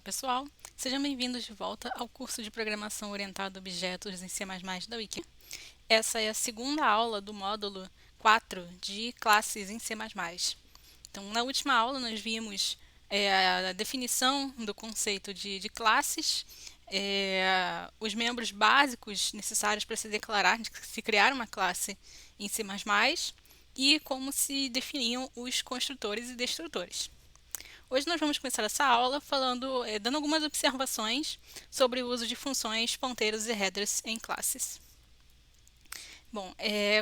pessoal, sejam bem-vindos de volta ao curso de Programação Orientada a Objetos em C++ da Wiki. Essa é a segunda aula do módulo 4 de classes em C++. Então, na última aula nós vimos a definição do conceito de classes, os membros básicos necessários para se declarar, se criar uma classe em C++ e como se definiam os construtores e destrutores. Hoje nós vamos começar essa aula dando algumas observações sobre o uso de funções, ponteiros e headers em classes. Bom,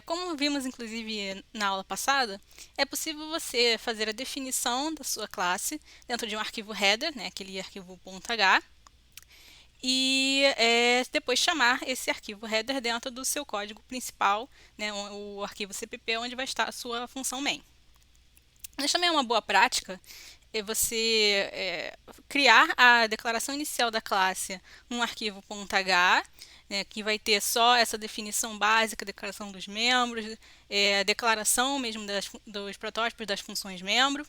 como vimos inclusive na aula passada, é possível você fazer a definição da sua classe dentro de um arquivo header, aquele arquivo .h, e depois chamar esse arquivo header dentro do seu código principal, o arquivo CPP, onde vai estar a sua função main. Mas também é uma boa prática você criar a declaração inicial da classe num arquivo .h, que vai ter só essa definição básica, declaração dos membros, a declaração mesmo dos protótipos das funções membro,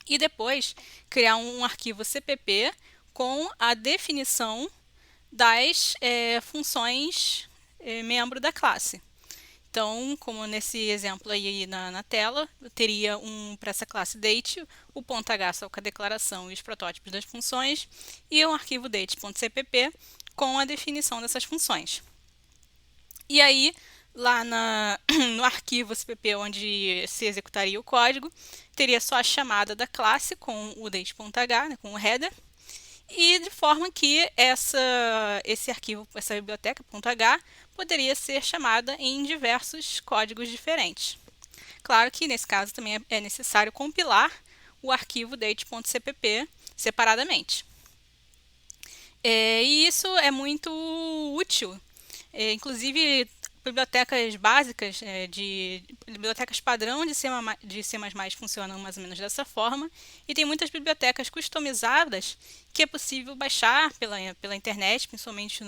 e depois criar um arquivo CPP com a definição das funções membro da classe. Então, como nesse exemplo aí na tela, eu teria para essa classe date, o .h só com a declaração e os protótipos das funções, e um arquivo date.cpp com a definição dessas funções. E aí, lá no arquivo cpp onde se executaria o código, teria só a chamada da classe com o date.h, com o header, e de forma que esse arquivo, essa biblioteca .h, poderia ser chamada em diversos códigos diferentes. Claro que nesse caso também é necessário compilar o arquivo date.cpp separadamente. E isso é muito útil, inclusive bibliotecas básicas, bibliotecas padrão de C++ funcionam mais ou menos dessa forma, e tem muitas bibliotecas customizadas que é possível baixar pela internet, principalmente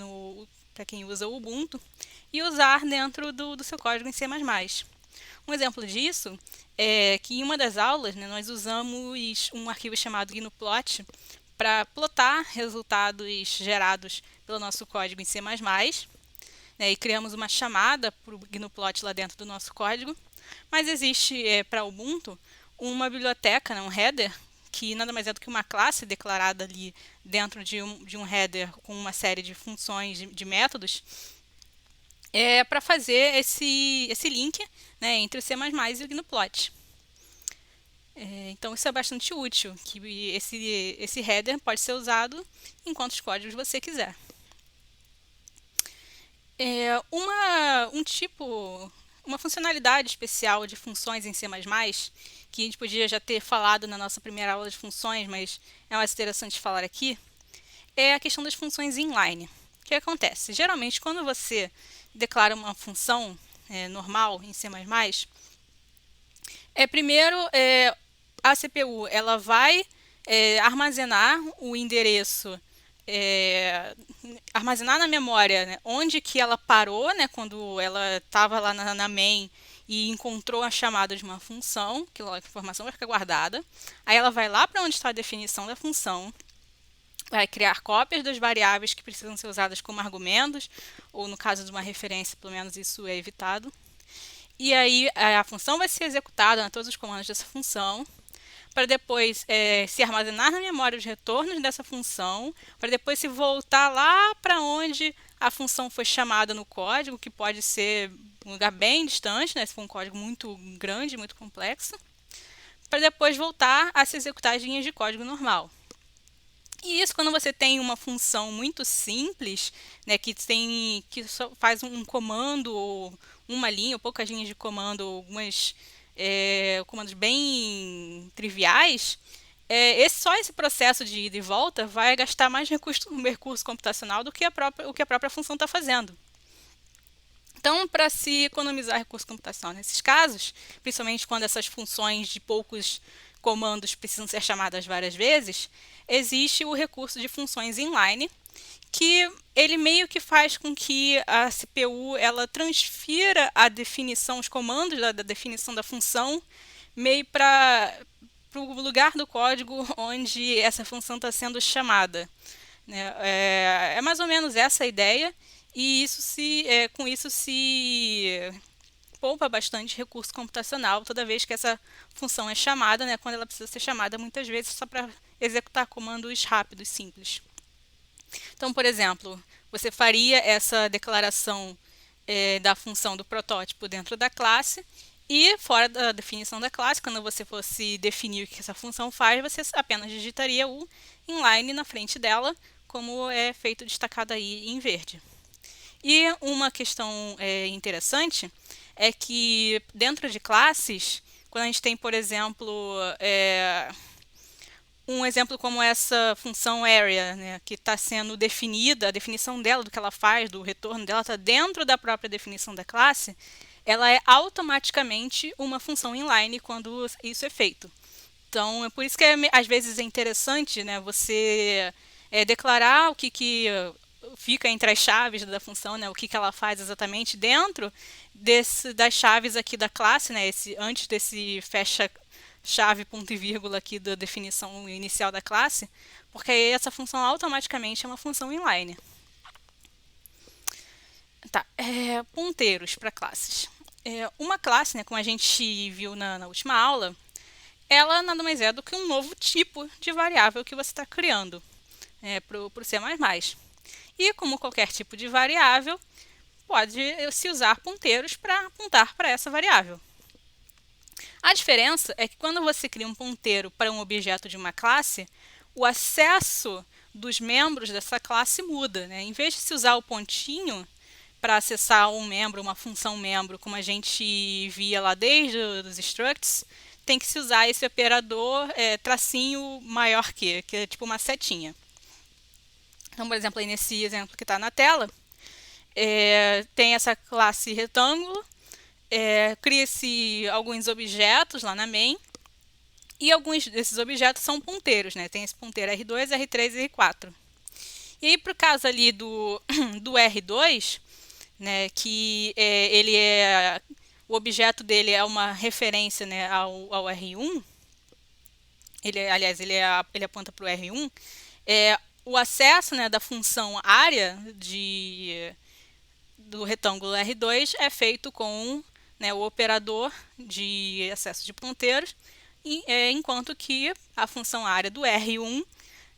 para quem usa o Ubuntu, e usar dentro do seu código em C++. Um exemplo disso é que em uma das aulas nós usamos um arquivo chamado gnuplot para plotar resultados gerados pelo nosso código em C++, e criamos uma chamada para o gnuplot lá dentro do nosso código, mas existe para Ubuntu uma biblioteca, um header, que nada mais é do que uma classe declarada ali dentro de um header com uma série de funções, de métodos, para fazer esse link entre o C++ e o gnuplot. Então isso é bastante útil, que esse header pode ser usado em quantos códigos você quiser. Uma funcionalidade especial de funções em C++, que a gente podia já ter falado na nossa primeira aula de funções, mas é mais interessante falar aqui, é a questão das funções inline. O que acontece? Geralmente, quando você declara uma função normal em C++, primeiro a CPU ela vai armazenar o endereço, armazenar na memória onde que ela parou, quando ela estava lá na main e encontrou a chamada de uma função, que a informação vai ficar guardada. Aí ela vai lá para onde está a definição da função, vai criar cópias das variáveis que precisam ser usadas como argumentos, ou no caso de uma referência, pelo menos isso é evitado. E aí a função vai ser executada, todos os comandos dessa função, para depois se armazenar na memória os retornos dessa função, para depois se voltar lá para onde a função foi chamada no código, que pode ser um lugar bem distante, se for um código muito grande, muito complexo, para depois voltar a se executar as linhas de código normal. E isso quando você tem uma função muito simples, que só faz um comando, ou uma linha, ou poucas linhas de comando, ou algumas comandos bem triviais, só esse processo de ida e volta vai gastar mais recurso computacional do que o que a própria função está fazendo. Então, para se economizar recurso computacional nesses casos, principalmente quando essas funções de poucos comandos precisam ser chamadas várias vezes, existe o recurso de funções inline, que ele meio que faz com que a CPU ela transfira a definição, os comandos da definição da função, meio para para o lugar do código onde essa função está sendo chamada, né? É mais ou menos essa a ideia, e com isso se poupa bastante recurso computacional toda vez que essa função é chamada, né? Quando ela precisa ser chamada muitas vezes só para executar comandos rápidos, simples. Então, por exemplo, você faria essa declaração da função do protótipo dentro da classe, e fora da definição da classe, quando você fosse definir o que essa função faz, você apenas digitaria o inline na frente dela, como é feito destacado aí em verde. E uma questão interessante é que dentro de classes, quando a gente tem, por exemplo, um exemplo como essa função area, né, que está sendo definida, a definição dela, do que ela faz, do retorno dela, está dentro da própria definição da classe, ela é automaticamente uma função inline quando isso é feito. Então, é por isso que às vezes é interessante, né, você declarar o que fica entre as chaves da função, né, o que ela faz exatamente dentro das chaves aqui da classe, né, antes desse fecha chave, ponto e vírgula aqui da definição inicial da classe, porque aí essa função automaticamente é uma função inline. Tá, ponteiros para classes. Uma classe, né, como a gente viu na última aula, ela nada mais é do que um novo tipo de variável que você está criando para o C++. E como qualquer tipo de variável, pode se usar ponteiros para apontar para essa variável. A diferença é que quando você cria um ponteiro para um objeto de uma classe, o acesso dos membros dessa classe muda, né? Em vez de se usar o pontinho para acessar um membro, uma função membro, como a gente via lá desde os structs, tem que se usar esse operador tracinho maior que é tipo uma setinha. Então, por exemplo, aí nesse exemplo que está na tela, tem essa classe retângulo, cria-se alguns objetos lá na main, e alguns desses objetos são ponteiros, né? Tem esse ponteiro R2, R3 e R4. E aí, para o caso ali do R2, né, que o objeto dele é uma referência, né, ao R1, ele aponta para o R1, o acesso, né, da função área do retângulo R2 é feito com, né, o operador de acesso de ponteiros, enquanto que a função área do R1,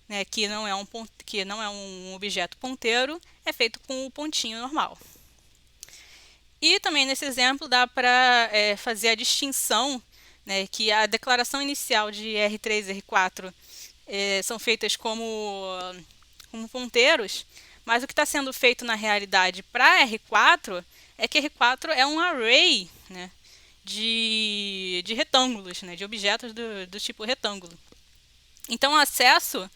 né, que não é um objeto ponteiro, é feito com o pontinho normal. E também nesse exemplo dá para fazer a distinção, né, que a declaração inicial de R3 e R4 são feitas como ponteiros, mas o que está sendo feito na realidade para R4 é que R4 é um array, né, de retângulos, né, de objetos do tipo retângulo. Então, o acesso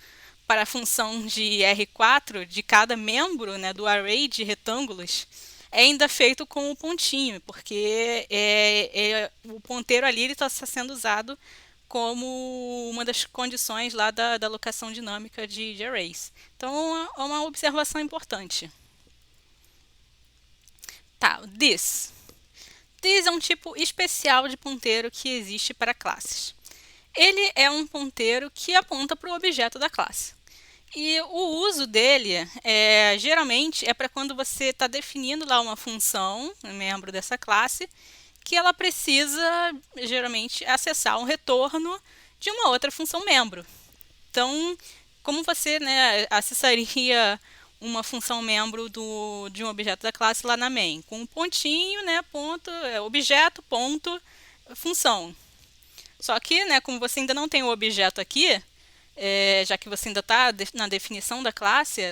para a função de R4 de cada membro, né, do array de retângulos é ainda feito com o pontinho, porque o ponteiro ali está sendo usado como uma das condições lá da alocação dinâmica de arrays. Então, é uma observação importante. Tá, this. This é um tipo especial de ponteiro que existe para classes. Ele é um ponteiro que aponta para o objeto da classe. E o uso dele geralmente é para quando você está definindo lá uma função, um membro dessa classe, que ela precisa geralmente acessar um retorno de uma outra função membro. Então, como você, né, acessaria uma função membro de um objeto da classe lá na main? Com um pontinho, né, ponto, objeto, ponto, função. Só que, né, como você ainda não tem o objeto aqui, já que você ainda está na definição da classe,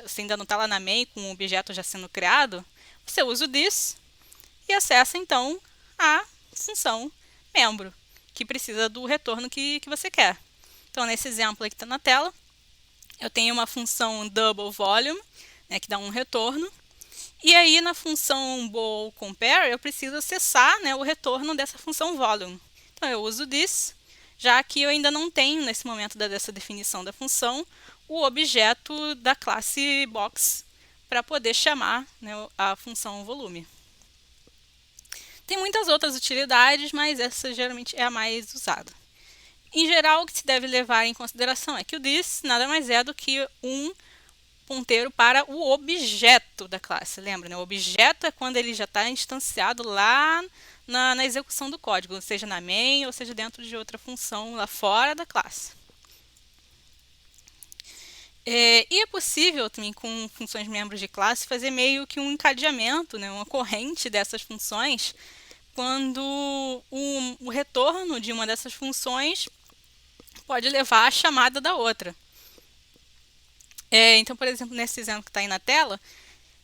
você ainda não está lá na main com o objeto já sendo criado, você usa o this e acessa então a função membro, que precisa do retorno que você quer. Então, nesse exemplo que está na tela, eu tenho uma função double volume, né, que dá um retorno, e aí na função bool compare eu preciso acessar, né, o retorno dessa função volume. Então, eu uso this, já que eu ainda não tenho, nesse momento dessa definição da função, o objeto da classe box para poder chamar, né, a função volume. Tem muitas outras utilidades, mas essa geralmente é a mais usada. Em geral, o que se deve levar em consideração é que o this nada mais é do que um ponteiro para o objeto da classe. Lembra, né? O objeto é quando ele já está instanciado lá na execução do código, seja na main ou seja dentro de outra função lá fora da classe. E é possível também com funções membros de classe fazer meio que um encadeamento, né, uma corrente dessas funções, quando o retorno de uma dessas funções pode levar à chamada da outra. Então, por exemplo, nesse exemplo que está aí na tela,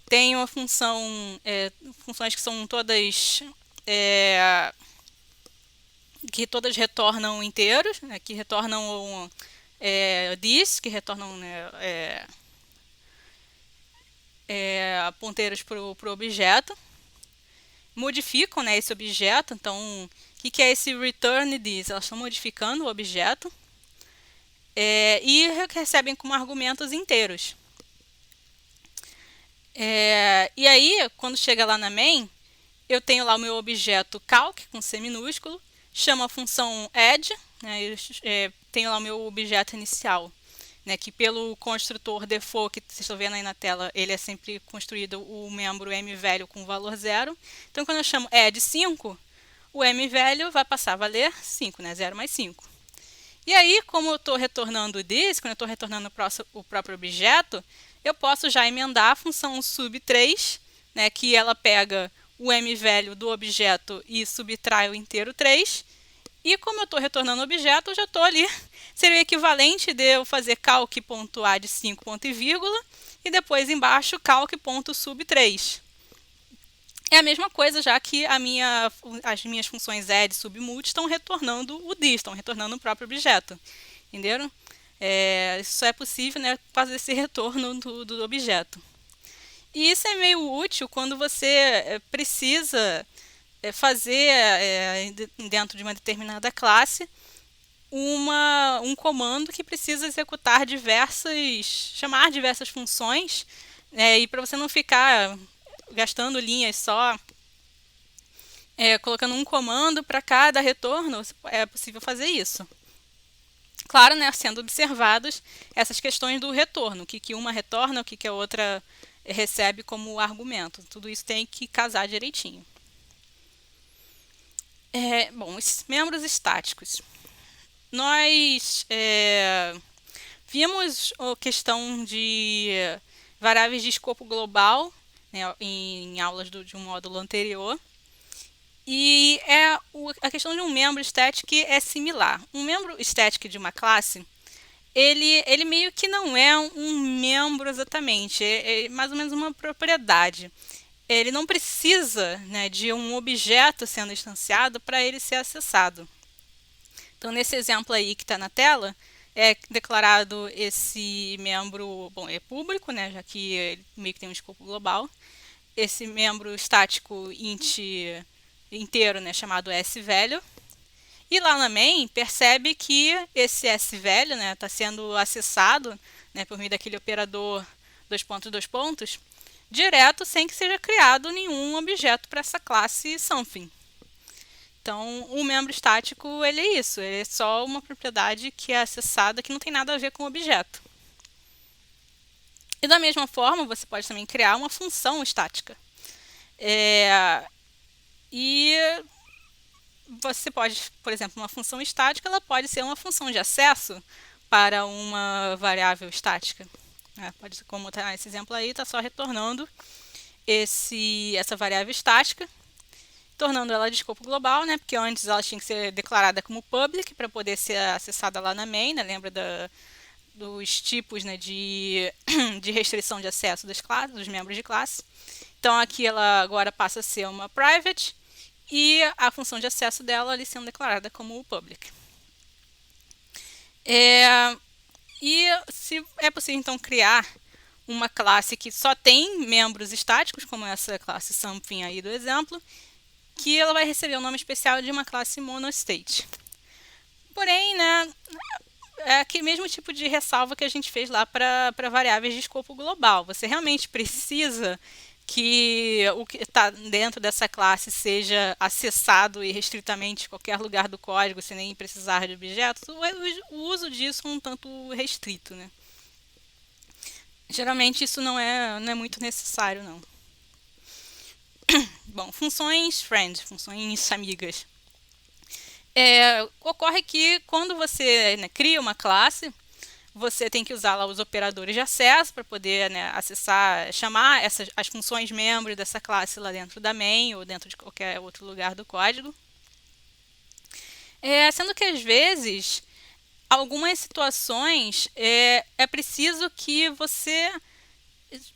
tem uma função, funções que são todas que todas retornam inteiros, né, que retornam this, que retornam ponteiros para o objeto, modificam, né, esse objeto. Então, o que é esse return this? Elas estão modificando o objeto e recebem como argumentos inteiros. E aí, quando chega lá na main, eu tenho lá o meu objeto calc com C minúsculo, chamo a função add, né, tenho lá o meu objeto inicial, né, que pelo construtor default que vocês estão vendo aí na tela, ele é sempre construído o membro mValue com valor 0. Então, quando eu chamo add 5, o mValue vai passar a valer 5, né, 0 mais 5. E aí, como eu estou retornando this, quando eu estou retornando o próprio objeto, eu posso já emendar a função sub3, né, que ela pega o mValue do objeto e subtrai o inteiro 3. E como eu estou retornando o objeto, eu já estou ali. Seria o equivalente de eu fazer calc.add 5 ponto e vírgula e depois embaixo calc.sub3. É a mesma coisa, já que as minhas funções add, submulti estão retornando o this, estão retornando o próprio objeto. Entenderam? Isso só é possível, né, por causa desse retorno do objeto. E isso é meio útil quando você precisa fazer, dentro de uma determinada classe, um comando que precisa executar chamar diversas funções, e para você não ficar gastando linhas só, colocando um comando para cada retorno, é possível fazer isso. Claro, né, sendo observados essas questões do retorno, o que uma retorna, o que a outra recebe como argumento. Tudo isso tem que casar direitinho. Bom, os membros estáticos. Nós vimos a questão de variáveis de escopo global, né, em aulas de um módulo anterior. E a questão de um membro static é similar. Um membro static de uma classe, ele meio que não é um membro exatamente, é mais ou menos uma propriedade. Ele não precisa, né, de um objeto sendo instanciado para ele ser acessado. Então, nesse exemplo aí que está na tela, é declarado esse membro, bom, é público, né, já que ele meio que tem um escopo global. Esse membro estático inteiro, né, chamado sValue. E lá na main, percebe que esse sValue, né, está sendo acessado, né, por meio daquele operador dois pontos, direto, sem que seja criado nenhum objeto para essa classe something. Então, o membro estático, ele é isso, ele é só uma propriedade que é acessada, que não tem nada a ver com o objeto. E da mesma forma, você pode também criar uma função estática. E você pode, por exemplo, uma função estática, ela pode ser uma função de acesso para uma variável estática. Pode ser, como está nesse exemplo aí, está só retornando essa variável estática, tornando ela de escopo global, né? Porque antes ela tinha que ser declarada como public para poder ser acessada lá na main, né? Lembra dos tipos, né, de restrição de acesso das classes, dos membros de classe. Então aqui ela agora passa a ser uma private e a função de acesso dela ali sendo declarada como public. E se é possível então criar uma classe que só tem membros estáticos, como essa classe something aí do exemplo, que ela vai receber o nome especial de uma classe monostate. Porém, né, é aquele mesmo tipo de ressalva que a gente fez lá para variáveis de escopo global. Você realmente precisa que o que está dentro dessa classe seja acessado irrestritamente em qualquer lugar do código, sem nem precisar de objetos, o uso disso é um tanto restrito, né? Geralmente isso não é muito necessário, não. Bom, funções friend, funções amigas. Ocorre que quando você, né, cria uma classe, você tem que usar lá os operadores de acesso para poder, né, acessar, chamar as funções membros dessa classe lá dentro da main ou dentro de qualquer outro lugar do código. Sendo que às vezes, algumas situações, é preciso que você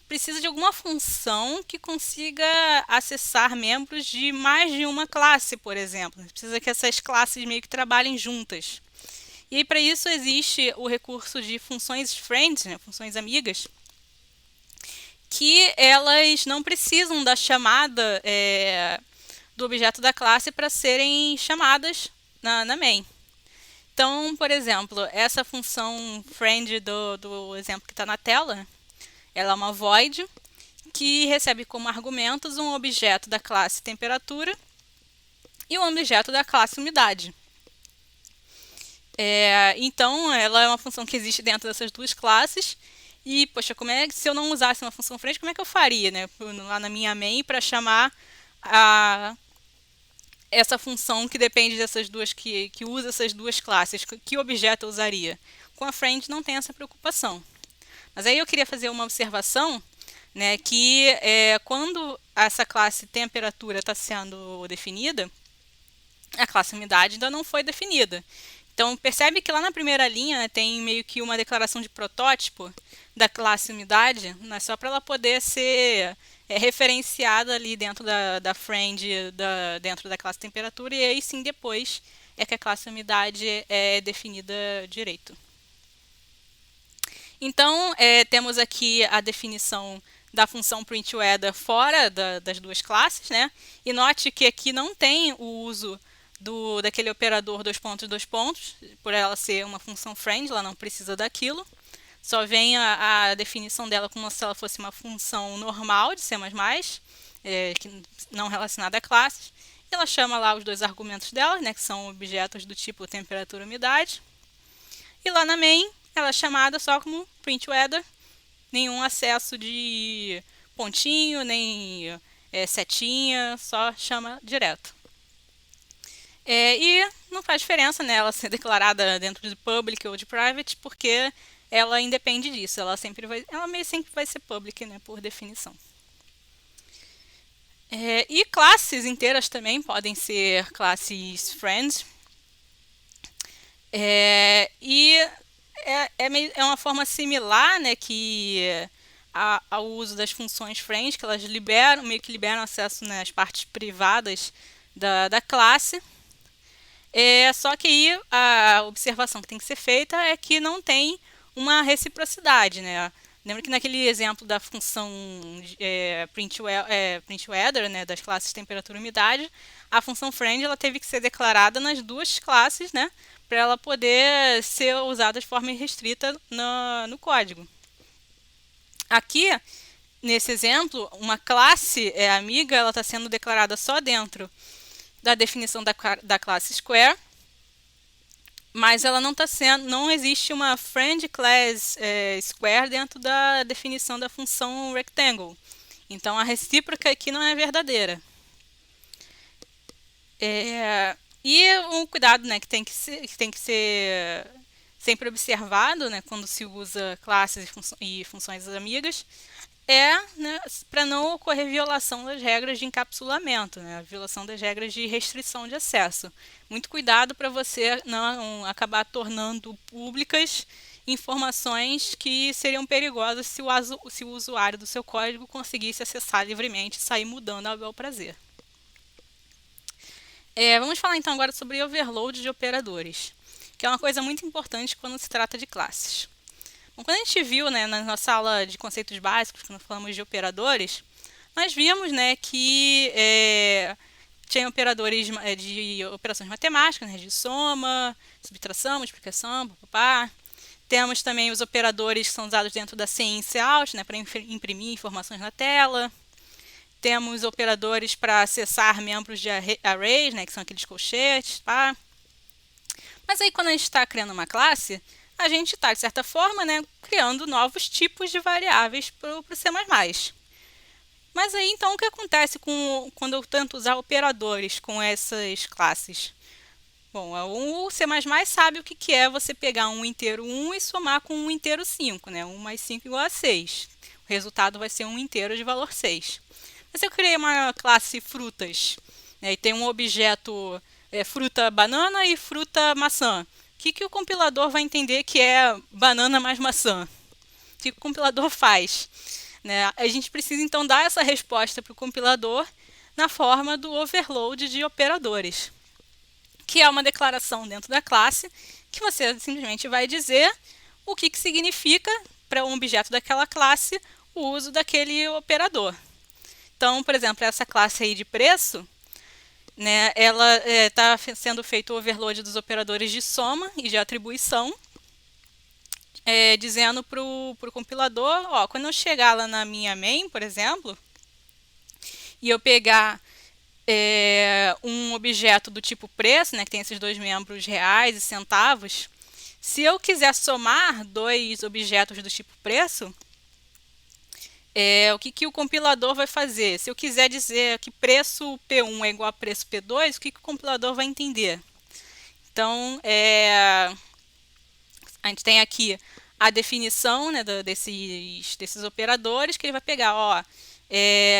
precisa de alguma função que consiga acessar membros de mais de uma classe, por exemplo. Precisa que essas classes meio que trabalhem juntas. E aí, para isso existe o recurso de funções friends, né, funções amigas, que elas não precisam da chamada do objeto da classe para serem chamadas na main. Então, por exemplo, essa função friend do exemplo que está na tela, ela é uma void que recebe como argumentos um objeto da classe temperatura e um objeto da classe umidade. Então, ela é uma função que existe dentro dessas duas classes. E, poxa, se eu não usasse uma função friend, como é que eu faria, né? Lá na minha main para chamar essa função que depende dessas duas, que usa essas duas classes, que objeto eu usaria? Com a friend não tem essa preocupação. Mas aí eu queria fazer uma observação, né, que quando essa classe temperatura está sendo definida, a classe umidade ainda não foi definida. Então, percebe que lá na primeira linha, né, tem meio que uma declaração de protótipo da classe umidade, né, só para ela poder ser referenciada ali dentro da friend, dentro da classe temperatura, e aí sim depois é que a classe umidade é definida direito. Então, temos aqui a definição da função printWeather fora das duas classes, né? E note que aqui não tem o uso daquele operador dois pontos, por ela ser uma função friend, ela não precisa daquilo. Só vem a definição dela como se ela fosse uma função normal de C++, não relacionada a classes. E ela chama lá os dois argumentos dela, né, que são objetos do tipo temperatura e umidade. E lá na main, ela é chamada só como printWeather, nenhum acesso de pontinho, nem setinha, só chama direto. E não faz diferença, né, ela ser declarada dentro de public ou de private, porque ela independe disso, ela meio sempre vai ser public, né, por definição. E classes inteiras também podem ser classes friends. É uma forma similar, né, ao uso das funções friend, que elas meio que liberam acesso, né, às partes privadas da classe. Só que aí a observação que tem que ser feita é que não tem uma reciprocidade, né? Lembra que naquele exemplo da função printWeather, né, das classes temperatura e umidade, a função friend ela teve que ser declarada nas duas classes, né, para ela poder ser usada de forma irrestrita no código. Aqui, nesse exemplo, uma classe amiga ela está sendo declarada só dentro da definição da classe square, mas ela não existe uma friend class square dentro da definição da função rectangle. Então a recíproca aqui não é verdadeira. E um cuidado, né, que tem que ser sempre observado, né, quando se usa classes e funções amigas, né, para não ocorrer violação das regras de encapsulamento, né, violação das regras de restrição de acesso. Muito cuidado para você não acabar tornando públicas informações que seriam perigosas se o usuário do seu código conseguisse acessar livremente e sair mudando ao bel prazer. Vamos falar então agora sobre overload de operadores, que é uma coisa muito importante quando se trata de classes. Bom, quando a gente viu, né, na nossa aula de conceitos básicos, quando falamos de operadores, nós vimos, né, que tinha operadores de operações matemáticas, né, de soma, subtração, multiplicação, papapá. Temos também os operadores que são usados dentro da CIN e Cout, né, para imprimir informações na tela. temos operadores para acessar membros de arrays, né, que são aqueles colchetes, tá? Mas aí quando a gente está criando uma classe, a gente está, de certa forma, né, criando novos tipos de variáveis para o C++. Mas aí, então, o que acontece quando eu tento usar operadores com essas classes? Bom, o C++ sabe o que é você pegar um inteiro 1 e somar com um inteiro 5, né? 1 mais 5 igual a 6. O resultado vai ser um inteiro de valor 6. Mas se eu criei uma classe frutas, né, e tem um objeto fruta banana e fruta maçã, o que o compilador vai entender que é banana mais maçã? O que o compilador faz? Né? A gente precisa então dar essa resposta para o compilador na forma do overload de operadores, que é uma declaração dentro da classe que você simplesmente vai dizer o que significa para um objeto daquela classe o uso daquele operador. Então, por exemplo, essa classe aí de preço, né, ela está sendo feito o overload dos operadores de soma e de atribuição, dizendo para o compilador, ó, quando eu chegar lá na minha main, por exemplo, e eu pegar um objeto do tipo preço, né, que tem esses dois membros reais e centavos, se eu quiser somar dois objetos do tipo preço, o que o compilador vai fazer? Se eu quiser dizer que preço P1 é igual a preço P2, o que o compilador vai entender? Então, a gente tem aqui a definição, né, desses operadores, que ele vai pegar, ó,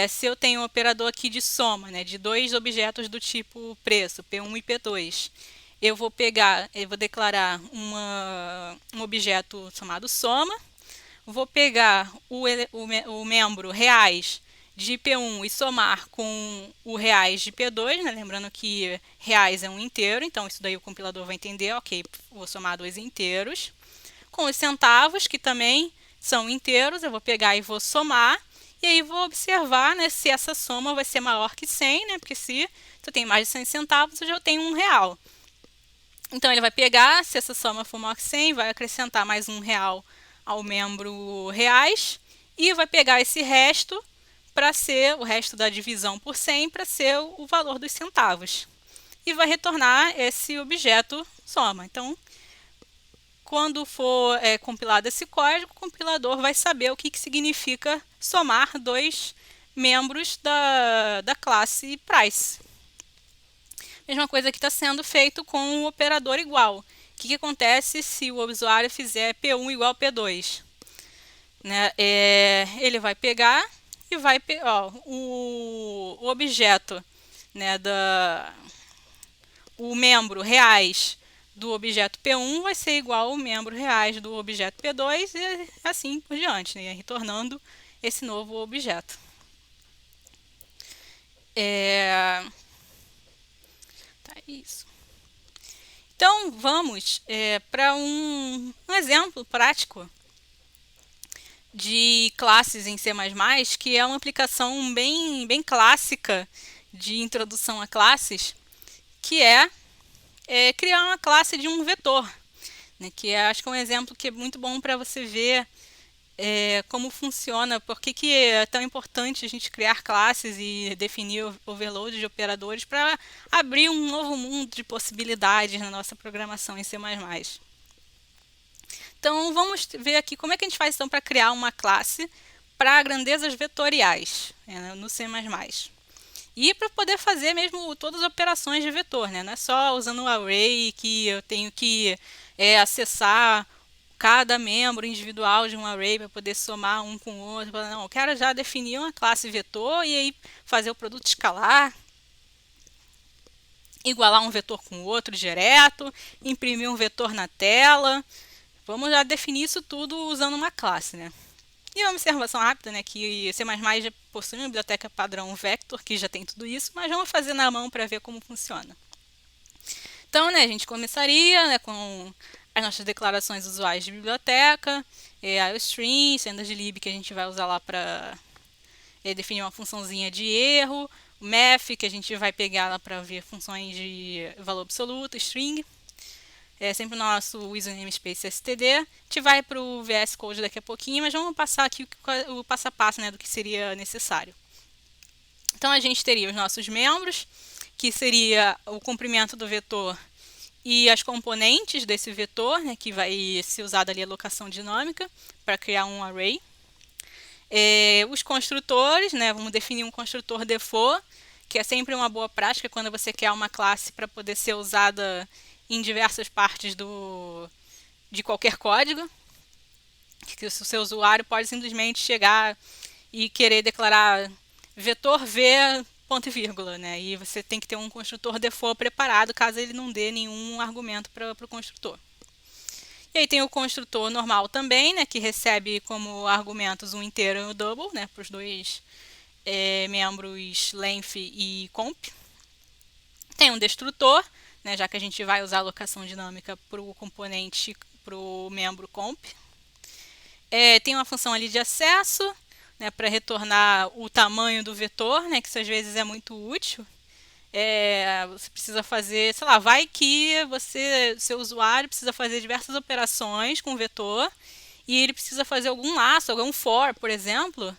se eu tenho um operador aqui de soma, né, de dois objetos do tipo preço, P1 e P2, eu vou declarar um objeto chamado soma, vou pegar o membro reais de P1 e somar com o reais de P2, né, lembrando que reais é um inteiro, então isso daí o compilador vai entender, ok, vou somar dois inteiros. Com os centavos, que também são inteiros, eu vou pegar e vou somar, e aí vou observar, né, se essa soma vai ser maior que 100, né, porque se eu tenho mais de 100 centavos, eu já tenho R$1. Então, ele vai pegar, se essa soma for maior que 100, vai acrescentar mais R$1 ao membro reais, e vai pegar esse resto para ser, o resto da divisão por 100, para ser o valor dos centavos. E vai retornar esse objeto soma. Então, quando for compilado esse código, o compilador vai saber o que significa somar dois membros da classe price. Mesma coisa que está sendo feito com o operador igual. O que acontece se o usuário fizer P1 igual a P2? Né? Ele vai pegar e vai o objeto, né, o membro reais do objeto P1 vai ser igual ao membro reais do objeto P2 e assim por diante, né? Retornando esse novo objeto. Tá, isso. Então, vamos para um exemplo prático de classes em C++, que é uma aplicação bem clássica de introdução a classes, que é criar uma classe de um vetor, né, que acho que é um exemplo que é muito bom para você ver como funciona, por que é tão importante a gente criar classes e definir overload de operadores para abrir um novo mundo de possibilidades na nossa programação em C++. Então, vamos ver aqui como é que a gente faz então para criar uma classe para grandezas vetoriais no C++. E para poder fazer mesmo todas as operações de vetor, né? Não é só usando o array que eu tenho que acessar cada membro individual de um array para poder somar um com o outro. Não, eu quero já definir uma classe vetor e aí fazer o produto escalar, igualar um vetor com o outro direto, imprimir um vetor na tela. Vamos já definir isso tudo usando uma classe, né? E uma observação rápida, né, que C++ já possui uma biblioteca padrão Vector, que já tem tudo isso, mas vamos fazer na mão para ver como funciona. Então, né, a gente começaria, né, com as nossas declarações usuais de biblioteca, IOStream, sendas de lib que a gente vai usar lá para definir uma funçãozinha de erro, o math, que a gente vai pegar lá para ver funções de valor absoluto, string. Sempre o nosso user namespace std. A gente vai para o VS Code daqui a pouquinho, mas vamos passar aqui o passo a passo, né, do que seria necessário. Então, a gente teria os nossos membros, que seria o comprimento do vetor e as componentes desse vetor, né, que vai ser usada ali a alocação dinâmica para criar um array. Os construtores, né, vamos definir um construtor default, que é sempre uma boa prática quando você quer uma classe para poder ser usada em diversas partes de qualquer código, que o seu usuário pode simplesmente chegar e querer declarar vetor v ponto e vírgula, né? E você tem que ter um construtor default preparado caso ele não dê nenhum argumento para o construtor. E aí tem o construtor normal também, né, que recebe como argumentos um inteiro e um double, né, para os dois membros length e comp. Tem um destrutor, né, já que a gente vai usar a alocação dinâmica para o componente, para o membro comp. Tem uma função ali de acesso, né, para retornar o tamanho do vetor, né, que isso às vezes é muito útil. Você precisa fazer, sei lá, vai que seu usuário precisa fazer diversas operações com o vetor e ele precisa fazer algum laço, algum for, por exemplo,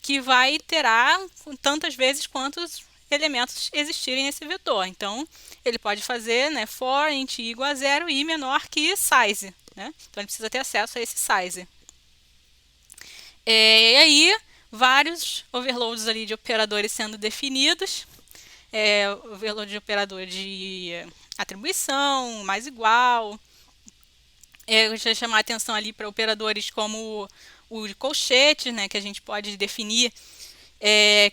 que vai iterar tantas vezes quantos elementos existirem nesse vetor. Então, ele pode fazer, né, for int igual a 0 e menor que size, né? Então, ele precisa ter acesso a esse size. E aí, vários overloads ali de operadores sendo definidos. Overload de operador de atribuição, mais igual. Eu gostaria de chamar a atenção ali para operadores como o colchete, né, que a gente pode definir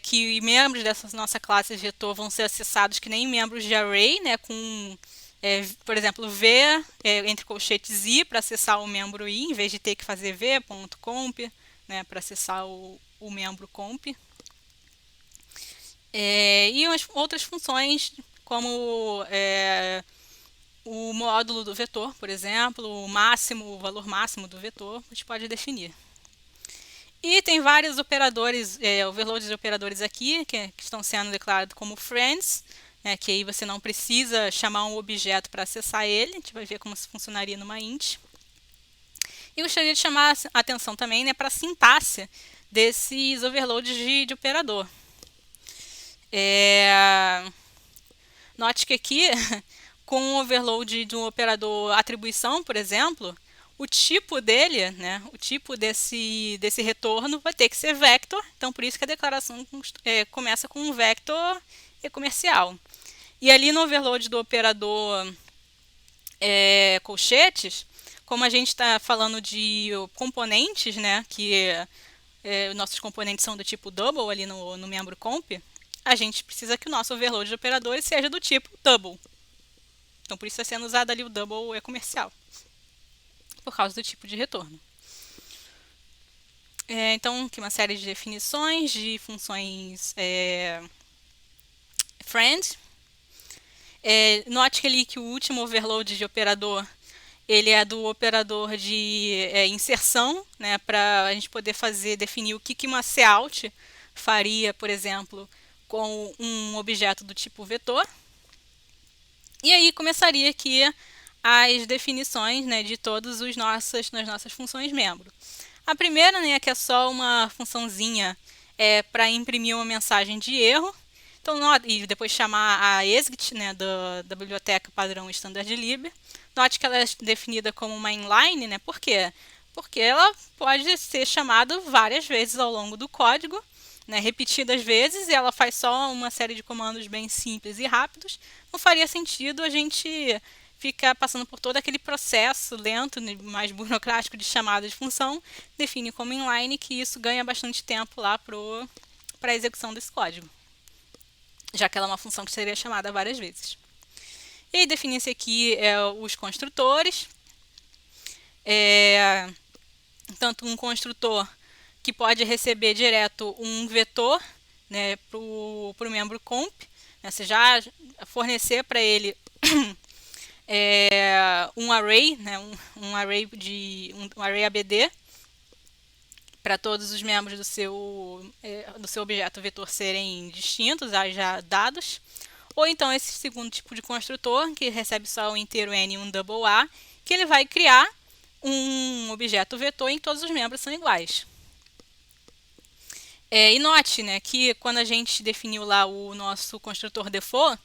que membros dessa nossa classe vetor vão ser acessados que nem membros de array, né, com, por exemplo, v entre colchetes i para acessar o membro i, em vez de ter que fazer v.comp, né, para acessar o membro comp. E outras funções, como o módulo do vetor, por exemplo, o valor máximo do vetor, a gente pode definir. E tem vários operadores, overloads de operadores aqui, que estão sendo declarados como friends, né, que aí você não precisa chamar um objeto para acessar ele, a gente vai ver como isso funcionaria numa int. E gostaria de chamar a atenção também, né, para a sintaxe desses overloads de operador. Note que aqui, com o overload de um operador atribuição, por exemplo, o tipo dele, né, o tipo desse retorno vai ter que ser vector, então por isso que a declaração começa com um vector comercial. E ali no overload do operador colchetes, como a gente está falando de componentes, né, que nossos componentes são do tipo double ali no membro comp, a gente precisa que o nosso overload de operadores seja do tipo double. Então, por isso está sendo usado ali o double comercial, por causa do tipo de retorno. Então, aqui uma série de definições de funções friend. Note que o último overload de operador ele é do operador de inserção, né, para a gente poder definir o que uma cout faria, por exemplo, com um objeto do tipo vetor. E aí começaria aqui as definições, né, de todas as nossas funções membro. A primeira, né, que é só uma funçãozinha para imprimir uma mensagem de erro. Então, e depois chamar a exit, né, da biblioteca padrão standardlib. Note que ela é definida como uma inline, né? Por quê? Porque ela pode ser chamada várias vezes ao longo do código, né, repetidas vezes, e ela faz só uma série de comandos bem simples e rápidos. Não faria sentido a gente ficar passando por todo aquele processo lento, mais burocrático de chamada de função. Define como inline, que isso ganha bastante tempo lá para a execução desse código, já que ela é uma função que seria chamada várias vezes. E aí define-se aqui os construtores. Tanto um construtor que pode receber direto um vetor, né, para o membro comp, né, você já fornecer para ele um array, né, um array ABD para todos os membros do seu objeto vetor serem distintos, já dados. Ou então esse segundo tipo de construtor, que recebe só um inteiro n e um double a, que ele vai criar um objeto vetor em que todos os membros são iguais. E note, né, que quando a gente definiu lá o nosso construtor default,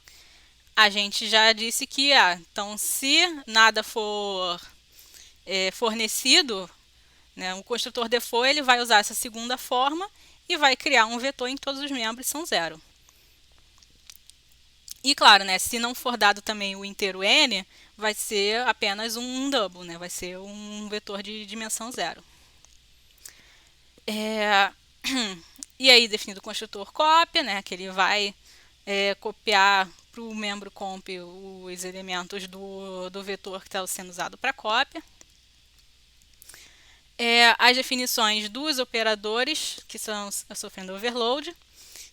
a gente já disse que, então se nada for fornecido, né, o construtor default ele vai usar essa segunda forma e vai criar um vetor em todos os membros são zero. E claro, né, se não for dado também o inteiro n, vai ser apenas um double, né, vai ser um vetor de dimensão zero. E aí definido o construtor cópia, né, que ele vai copiar para o membro comp os elementos do vetor que está sendo usado para cópia. As definições dos operadores que estão sofrendo overload.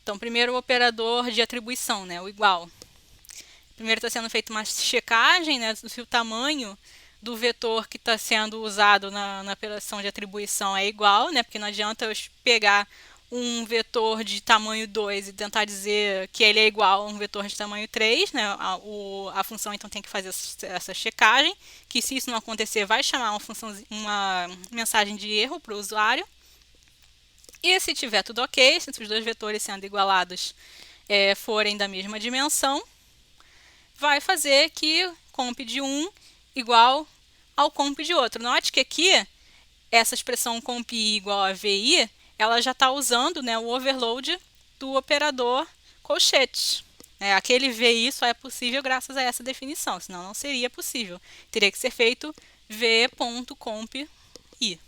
Então, primeiro o operador de atribuição, né, o igual. Primeiro está sendo feita uma checagem, né, se o tamanho do vetor que está sendo usado na operação de atribuição é igual, né, porque não adianta eu pegar um vetor de tamanho 2 e tentar dizer que ele é igual a um vetor de tamanho 3, né? A função então tem que fazer essa checagem, que se isso não acontecer vai chamar uma mensagem de erro para o usuário. E se tiver tudo ok, se os dois vetores sendo igualados forem da mesma dimensão, vai fazer que comp de um igual ao comp de outro. Note que aqui, essa expressão comp i igual a vi, ela já está usando, né, o overload do operador colchetes. Aquele VI só é possível graças a essa definição, senão não seria possível. Teria que ser feito v.comp i.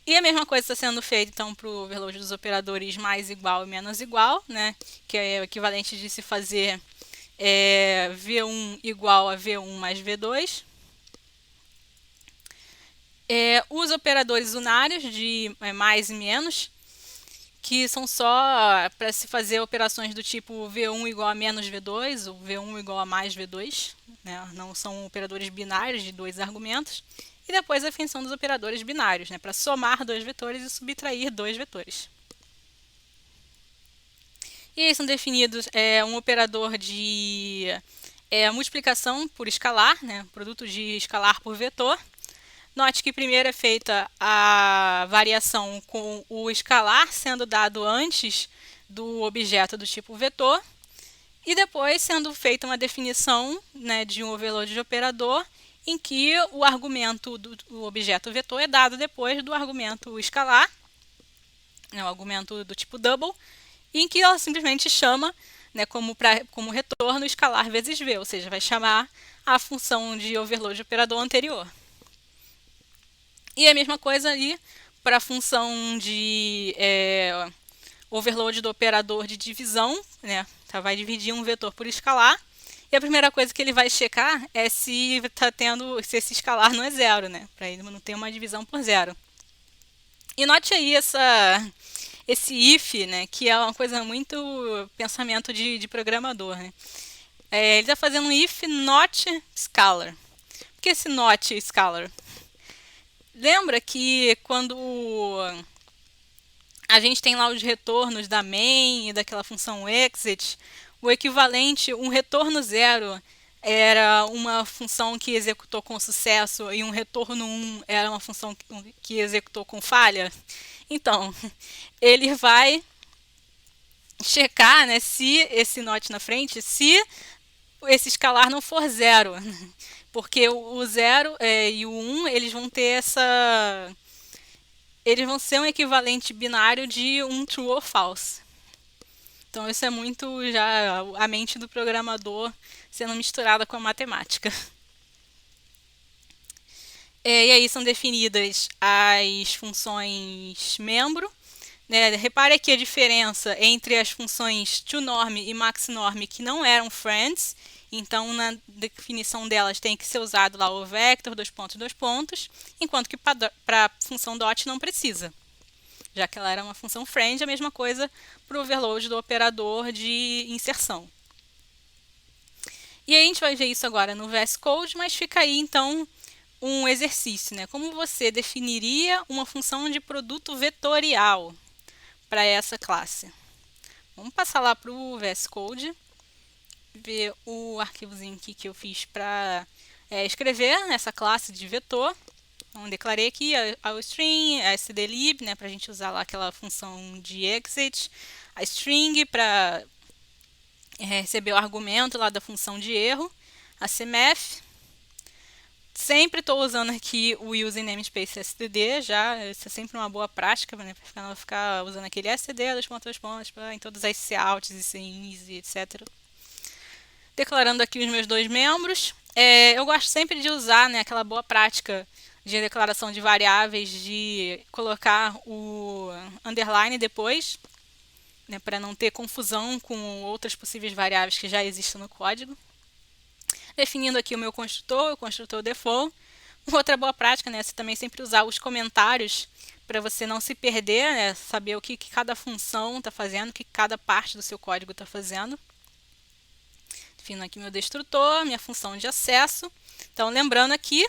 E a mesma coisa está sendo feita então para o overload dos operadores mais igual e menos igual, né, que é o equivalente de se fazer V1 igual a V1 mais V2. Os operadores unários de mais e menos, que são só para se fazer operações do tipo V1 igual a menos V2 ou V1 igual a mais V2, né? Não são operadores binários de dois argumentos. E depois a definição dos operadores binários, né? Para somar dois vetores e subtrair dois vetores. E aí são definidos um operador de multiplicação por escalar, né? Produto de escalar por vetor. Note que primeiro é feita a variação com o escalar sendo dado antes do objeto do tipo vetor e depois sendo feita uma definição, né, de um overload de operador em que o argumento do objeto vetor é dado depois do argumento escalar, né, o argumento do tipo double, em que ela simplesmente chama, né, como retorno escalar vezes v, ou seja, vai chamar a função de overload de operador anterior. E a mesma coisa aí para a função de overload do operador de divisão, né? Vai dividir um vetor por escalar. E a primeira coisa que ele vai checar é se esse escalar não é zero, né? Para ele não ter uma divisão por zero. E note aí esse if, né? Que é uma coisa muito pensamento de programador, né? Ele está fazendo um if not scalar. Por que esse not scalar? Lembra que quando a gente tem lá os retornos da main e daquela função exit, o equivalente, um retorno zero era uma função que executou com sucesso e um retorno 1 era uma função que executou com falha? Então, ele vai checar, né, se esse not na frente, se esse escalar não for zero. Porque o 0 e o 1, eles vão ter eles vão ser um equivalente binário de um true ou false. Então isso é muito já a mente do programador sendo misturada com a matemática. E aí são definidas as funções membro. Né? Repare aqui a diferença entre as funções toNorm e maxNorm que não eram friends. Então, na definição delas tem que ser usado lá o vector, dois pontos, enquanto que para a função dot não precisa, já que ela era uma função friend, a mesma coisa para o overload do operador de inserção. E aí a gente vai ver isso agora no VS Code, mas fica aí então um exercício, né? Como você definiria uma função de produto vetorial para essa classe? Vamos passar lá para o VS Code, ver o arquivozinho aqui que eu fiz para escrever essa classe de vetor. Então, declarei aqui a string, a stdlib, né, para a gente usar lá aquela função de exit, a string para receber o argumento lá da função de erro, a cmf. Sempre estou usando aqui o using namespace std, já, isso é sempre uma boa prática, né, para não ficar usando aquele std, dois pontos, em todas as couts e cins e etc. Declarando aqui os meus dois membros. Eu gosto sempre de usar, né, aquela boa prática de declaração de variáveis, de colocar o underline depois, né, para não ter confusão com outras possíveis variáveis que já existem no código. Definindo aqui o construtor default. Outra boa prática, né, você também sempre usar os comentários para você não se perder, né, saber o que cada função está fazendo, o que cada parte do seu código está fazendo. Defino aqui meu destrutor, minha função de acesso. Então, lembrando aqui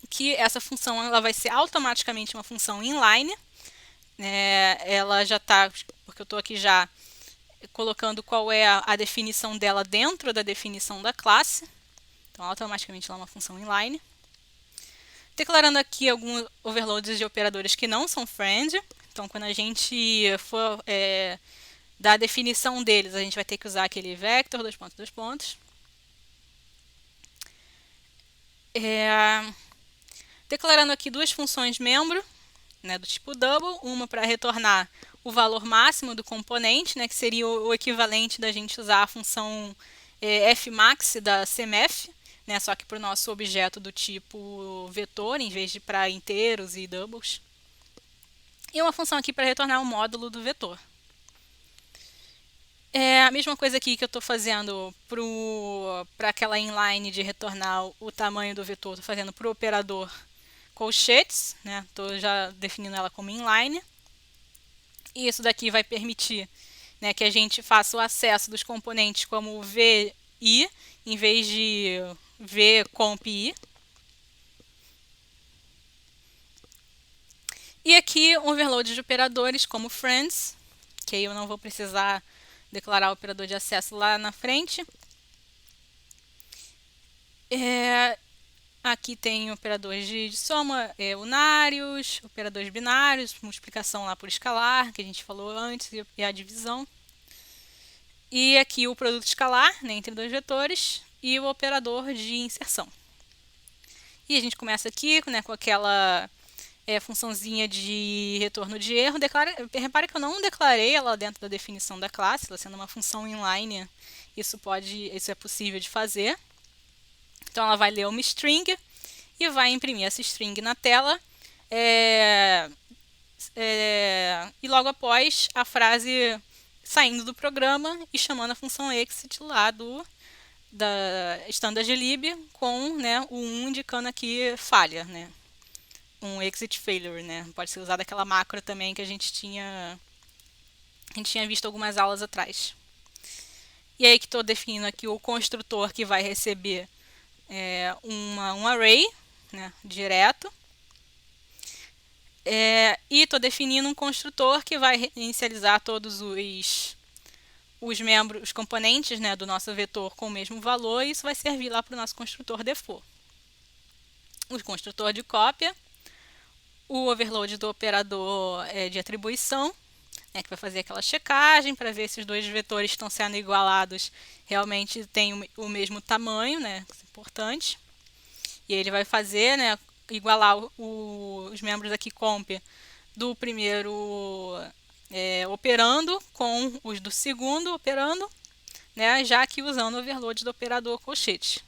que essa função ela vai ser automaticamente uma função inline. Ela já está, porque eu estou aqui já colocando qual é a definição dela dentro da definição da classe. Então, automaticamente ela é uma função inline. Declarando aqui alguns overloads de operadores que não são friend. Então, quando a gente for dar a definição deles, a gente vai ter que usar aquele vector, dois pontos. Declarando aqui duas funções membro, né, do tipo double, uma para retornar o valor máximo do componente, né, que seria o equivalente da gente usar a função fmax da cmf, né, só que para o nosso objeto do tipo vetor, em vez de para inteiros e doubles. E uma função aqui para retornar o módulo do vetor. A mesma coisa aqui que eu estou fazendo para aquela inline de retornar o tamanho do vetor, estou fazendo para o operador colchetes, né? Estou já definindo ela como inline. E isso daqui vai permitir, né, que a gente faça o acesso dos componentes como VI, em vez de vcompi. E aqui um overload de operadores como friends, que aí eu não vou precisar declarar o operador de acesso lá na frente. Aqui tem operadores de soma unários, operadores binários, multiplicação lá por escalar, que a gente falou antes, e a divisão. E aqui o produto escalar, né, entre dois vetores, e o operador de inserção. E a gente começa aqui, né, com aquela funçãozinha de retorno de erro. Repare que eu não declarei ela dentro da definição da classe, ela sendo uma função inline, isso é possível de fazer. Então, ela vai ler uma string e vai imprimir essa string na tela. E logo após, a frase saindo do programa e chamando a função exit lá da standardlib com, né, o 1 indicando aqui falha, né? Um exit failure, né? Pode ser usado aquela macro também que a gente tinha visto algumas aulas atrás. E aí que estou definindo aqui o construtor que vai receber um array, né, direto. E estou definindo um construtor que vai inicializar todos os membros, os componentes, né, do nosso vetor com o mesmo valor, e isso vai servir lá para o nosso construtor default. O construtor de cópia, o overload do operador de atribuição, né, que vai fazer aquela checagem para ver se os dois vetores estão sendo igualados, realmente têm o mesmo tamanho, né, isso é importante. E ele vai fazer, né, igualar os membros aqui comp do primeiro operando com os do segundo operando, né, já aqui usando o overload do operador colchete.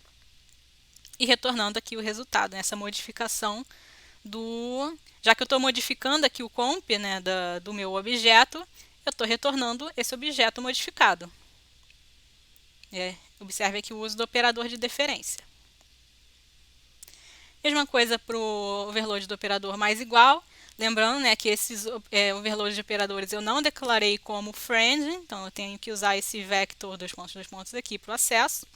E retornando aqui o resultado, né, essa modificação já que eu estou modificando aqui o comp, né, do meu objeto, eu estou retornando esse objeto modificado. Observe aqui o uso do operador de deferência. Mesma coisa para o overload do operador mais igual. Lembrando, né, que esses overloads de operadores eu não declarei como friend, então eu tenho que usar esse vector dois pontos aqui para o acesso.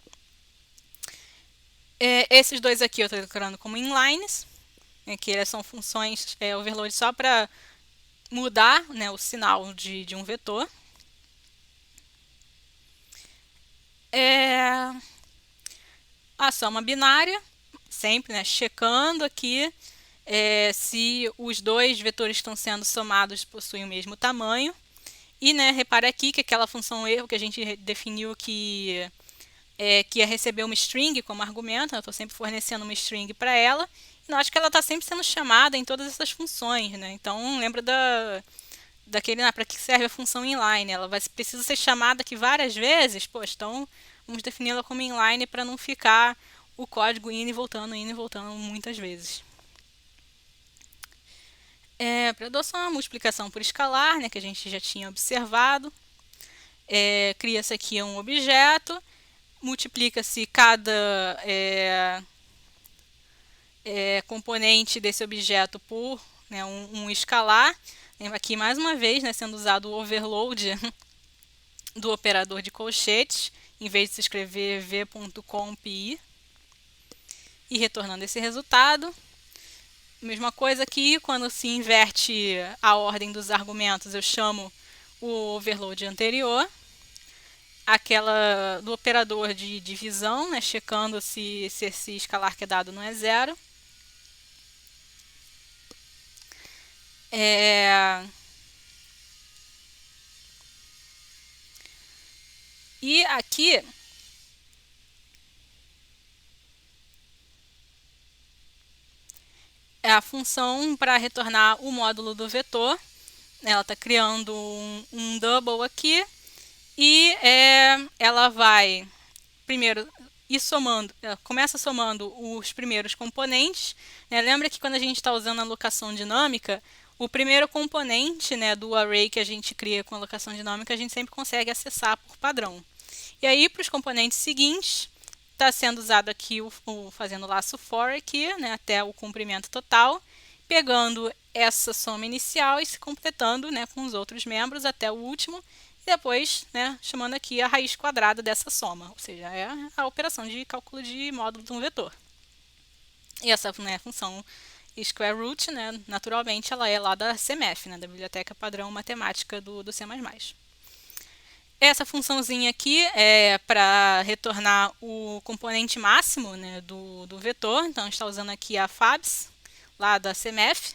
Esses dois aqui eu estou declarando como inlines, que eles são funções overload só para mudar, né, o sinal de um vetor. A soma binária, sempre, né, checando aqui se os dois vetores que estão sendo somados possuem o mesmo tamanho. E, né, repare aqui que aquela função erro que a gente definiu que ia receber uma string como argumento, eu estou sempre fornecendo uma string para ela, e note que ela está sempre sendo chamada em todas essas funções, né? Então, lembra daquele, para que serve a função inline? Ela precisa ser chamada aqui várias vezes, pois, então vamos defini-la como inline para não ficar o código indo e voltando muitas vezes. Para adoção, uma multiplicação por escalar, né, que a gente já tinha observado. Cria-se aqui um objeto, multiplica-se cada componente desse objeto por, né, um escalar. Lembra aqui mais uma vez, né, sendo usado o overload do operador de colchetes, em vez de se escrever v.compi, e retornando esse resultado. Mesma coisa aqui, quando se inverte a ordem dos argumentos, eu chamo o overload anterior. Aquela do operador de divisão, né, checando se esse escalar que é dado não é zero. E aqui é a função para retornar o módulo do vetor. Ela está criando um double aqui e ela vai primeiro ir somando, começa somando os primeiros componentes. Né? Lembra que quando a gente está usando a alocação dinâmica, o primeiro componente, né, do array que a gente cria com alocação dinâmica, a gente sempre consegue acessar por padrão. E aí, para os componentes seguintes, está sendo usado aqui fazendo laço for aqui, né, até o comprimento total, pegando essa soma inicial e se completando, né, com os outros membros até o último, e depois, né, chamando aqui a raiz quadrada dessa soma, ou seja, é a operação de cálculo de módulo de um vetor. E essa, né, função square root, né, naturalmente, ela é lá da CMF, né, da Biblioteca Padrão Matemática do C++. Essa funçãozinha aqui é para retornar o componente máximo, né, do vetor. Então, está usando aqui a fabs, lá da CMF.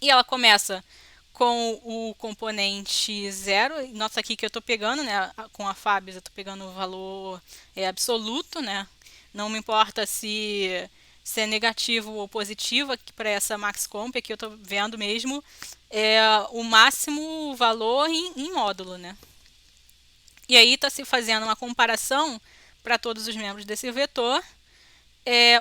E ela começa com o componente 0. Nota aqui que eu estou pegando, né, com a fabs, eu estou pegando o valor absoluto. Né? Não me importa se é negativo ou positivo. Aqui para essa maxcomp, aqui eu estou vendo mesmo o máximo valor em módulo, né? E aí está se fazendo uma comparação para todos os membros desse vetor,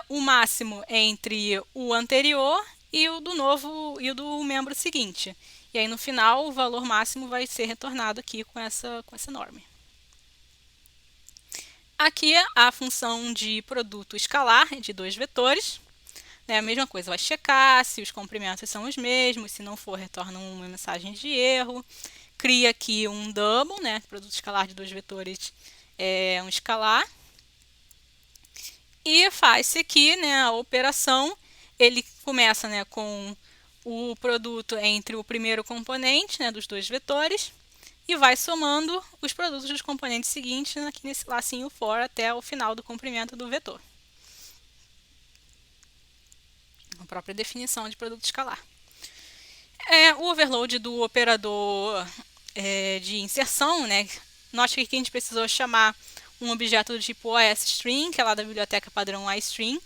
o máximo entre o anterior e o do novo e o do membro seguinte. E aí no final o valor máximo vai ser retornado aqui com essa norma. Aqui a função de produto escalar de dois vetores. A mesma coisa, vai checar se os comprimentos são os mesmos, se não for, retorna uma mensagem de erro. Cria aqui um double, né? Produto escalar de dois vetores um escalar. E faz-se aqui, né, a operação. Ele começa, né, com o produto entre o primeiro componente, né, dos dois vetores, e vai somando os produtos dos componentes seguintes aqui nesse lacinho for até o final do comprimento do vetor. A própria definição de produto escalar. O overload do operador de inserção, né? Note que aqui a gente precisou chamar um objeto do tipo OSString, que é lá da biblioteca padrão iString,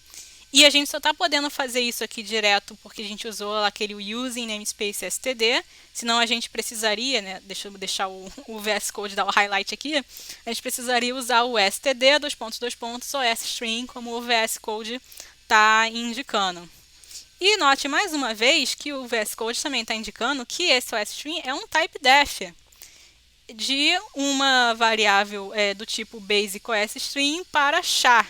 e a gente só está podendo fazer isso aqui direto porque a gente usou aquele using namespace std, senão a gente precisaria, né, deixa eu deixar o VS Code dar o highlight aqui, a gente precisaria usar o std, OSString, como o VS Code está indicando. E note mais uma vez que o VS Code também está indicando que esse OSString é um type-def de uma variável do tipo basic OSString para char.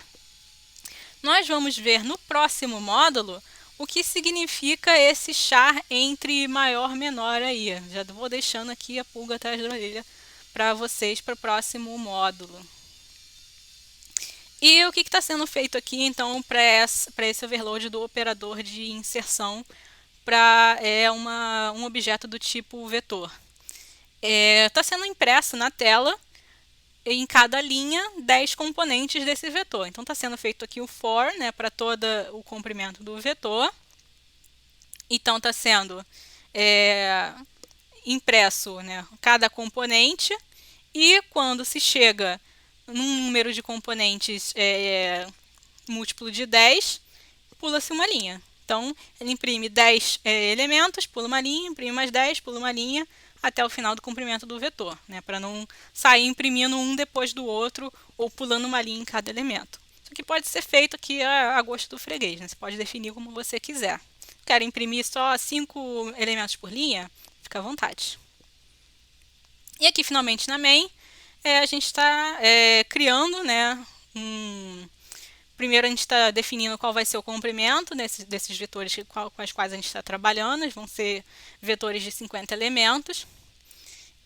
Nós vamos ver no próximo módulo o que significa esse char entre maior e menor aí. Já vou deixando aqui a pulga atrás da orelha para vocês para o próximo módulo. E o que está sendo feito aqui, então, para esse overload do operador de inserção para um objeto do tipo vetor? Está sendo impresso na tela, em cada linha, 10 componentes desse vetor. Então, está sendo feito aqui o for, né, para todo o comprimento do vetor. Então está sendo é, impresso, né, cada componente, e quando se chega num número de componentes múltiplo de 10, pula-se uma linha. Então, ele imprime 10 elementos, pula uma linha, imprime mais 10, pula uma linha, até o final do comprimento do vetor, né, para não sair imprimindo um depois do outro ou pulando uma linha em cada elemento. Isso aqui pode ser feito aqui a gosto do freguês, né? Você pode definir como você quiser. Quero imprimir só 5 elementos por linha? Fica à vontade. E aqui, finalmente, na main, a gente está criando, né, primeiro a gente está definindo qual vai ser o comprimento desses vetores com os quais a gente está trabalhando. Eles vão ser vetores de 50 elementos.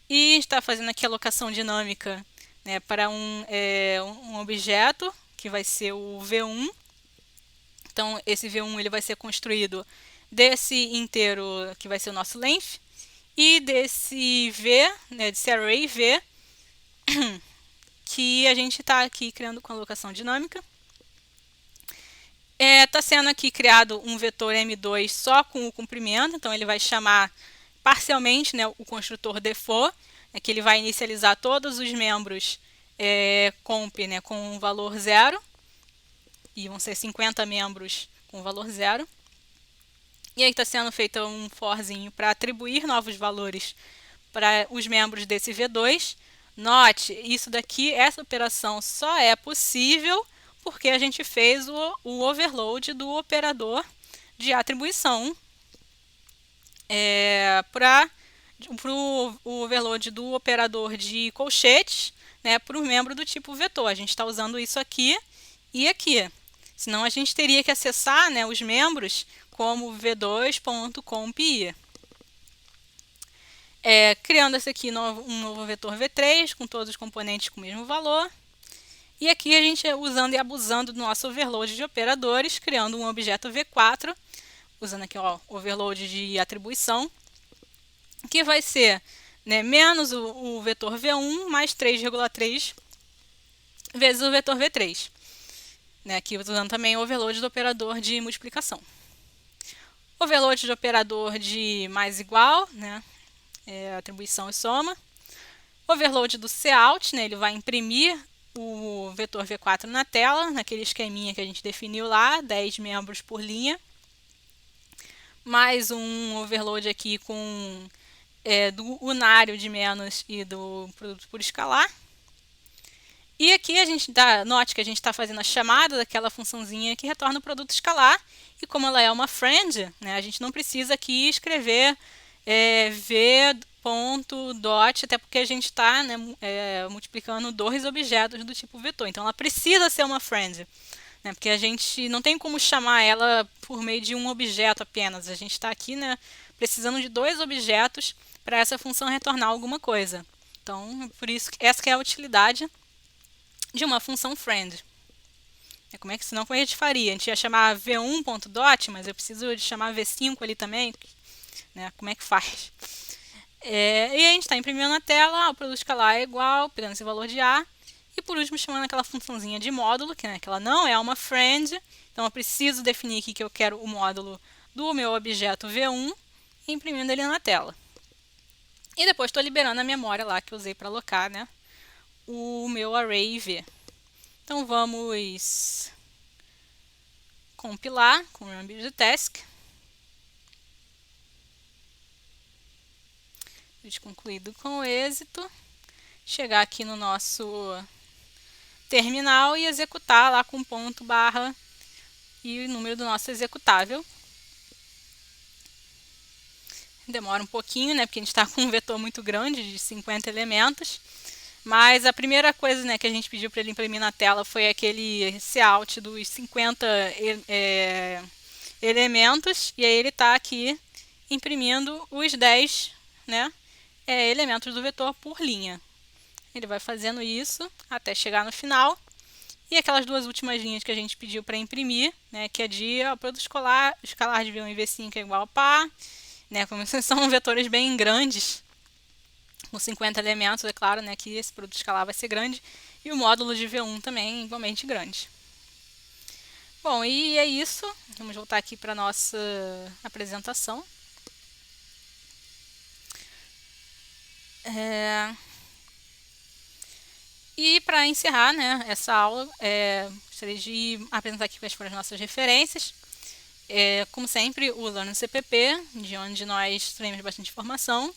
E a gente está fazendo aqui a alocação dinâmica, né, para um objeto, que vai ser o V1. Então, esse V1 ele vai ser construído desse inteiro, que vai ser o nosso length, e desse V, né, desse array V, que a gente está aqui criando com alocação dinâmica. Está sendo aqui criado um vetor M2 só com o comprimento, então ele vai chamar parcialmente, né, o construtor default, que ele vai inicializar todos os membros comp, né, com um valor 0, e vão ser 50 membros com valor 0. E aí está sendo feito um forzinho para atribuir novos valores para os membros desse V2. Note, isso daqui, essa operação só é possível porque a gente fez o overload do operador de atribuição para o overload do operador de colchetes, né, para o membro do tipo vetor. A gente está usando isso aqui e aqui. Senão a gente teria que acessar, né, os membros como v2.compi. Criando esse aqui um novo vetor V3 com todos os componentes com o mesmo valor. E aqui a gente usando e abusando do nosso overload de operadores, criando um objeto V4, usando aqui o overload de atribuição, que vai ser, né, menos o vetor V1 mais 3,3 vezes o vetor V3. Né, aqui usando também o overload do operador de multiplicação. Overload de operador de mais igual, né, atribuição e soma. Overload do cout, né, ele vai imprimir o vetor V4 na tela, naquele esqueminha que a gente definiu lá, 10 membros por linha. Mais um overload aqui com do unário de menos e do produto por escalar. E aqui a gente note que a gente está fazendo a chamada daquela funçãozinha que retorna o produto escalar. E como ela é uma friend, né, a gente não precisa aqui escrever v.dot, até porque a gente está, né, multiplicando dois objetos do tipo vetor. Então ela precisa ser uma friend, né, porque a gente não tem como chamar ela por meio de um objeto apenas. A gente está aqui, né, precisando de dois objetos para essa função retornar alguma coisa. Então, por isso, essa que é a utilidade de uma função friend. Como a gente faria? A gente ia chamar v1.dot, mas eu preciso de chamar v5 ali também, né? Como é que faz? E a gente está imprimindo na tela, o produto escalar é igual, pegando esse valor de A, e por último chamando aquela funçãozinha de módulo, que ela não é uma friend, então eu preciso definir aqui que eu quero o módulo do meu objeto V1, e imprimindo ele na tela. E depois estou liberando a memória lá que eu usei para alocar, né, o meu array V. Então vamos compilar com o Remember the Task. Concluído com êxito. Chegar aqui no nosso terminal e executar lá com ponto barra e o número do nosso executável. Demora um pouquinho, né, porque a gente está com um vetor muito grande de 50 elementos. Mas a primeira coisa, né, que a gente pediu para ele imprimir na tela foi aquele cout dos 50 elementos. E aí ele está aqui imprimindo os 10, né, elementos do vetor por linha. Ele vai fazendo isso até chegar no final. E aquelas duas últimas linhas que a gente pediu para imprimir, né, que é de o produto escalar de V1 e V5 é igual a par, né, como são vetores bem grandes, com 50 elementos, é claro, né, que esse produto escalar vai ser grande, e o módulo de V1 também igualmente grande. Bom, e é isso. Vamos voltar aqui para a nossa apresentação. E para encerrar, né, essa aula, gostaria de apresentar aqui quais foram as nossas referências. Como sempre, o Learn CPP, de onde nós temos bastante informação,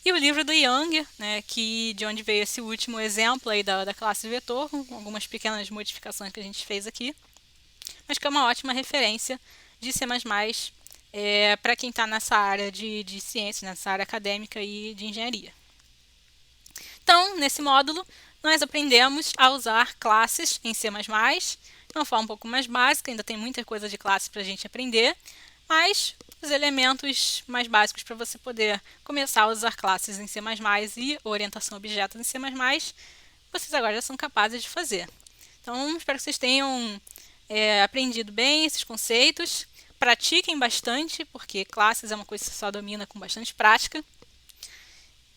e o livro do Young, né, de onde veio esse último exemplo aí da classe vetor, com algumas pequenas modificações que a gente fez aqui, mas que é uma ótima referência de C++, para quem está nessa área de ciências, nessa área acadêmica e de engenharia. Então, nesse módulo, nós aprendemos a usar classes em C++, de uma forma um pouco mais básica, ainda tem muita coisa de classe para a gente aprender, mas os elementos mais básicos para você poder começar a usar classes em C++ e orientação a objetos em C++, vocês agora já são capazes de fazer. Então, espero que vocês tenham aprendido bem esses conceitos. Pratiquem bastante, porque classes é uma coisa que você só domina com bastante prática.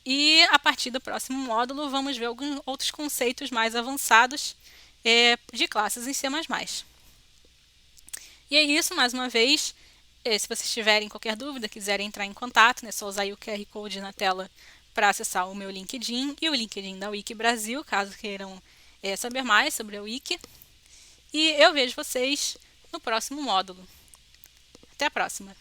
E a partir do próximo módulo, vamos ver alguns outros conceitos mais avançados de classes em C++. E é isso, mais uma vez. Se vocês tiverem qualquer dúvida, quiserem entrar em contato, é só usar aí o QR Code na tela para acessar o meu LinkedIn e o LinkedIn da Wiki Brasil, caso queiram saber mais sobre a Wiki. E eu vejo vocês no próximo módulo. Até a próxima!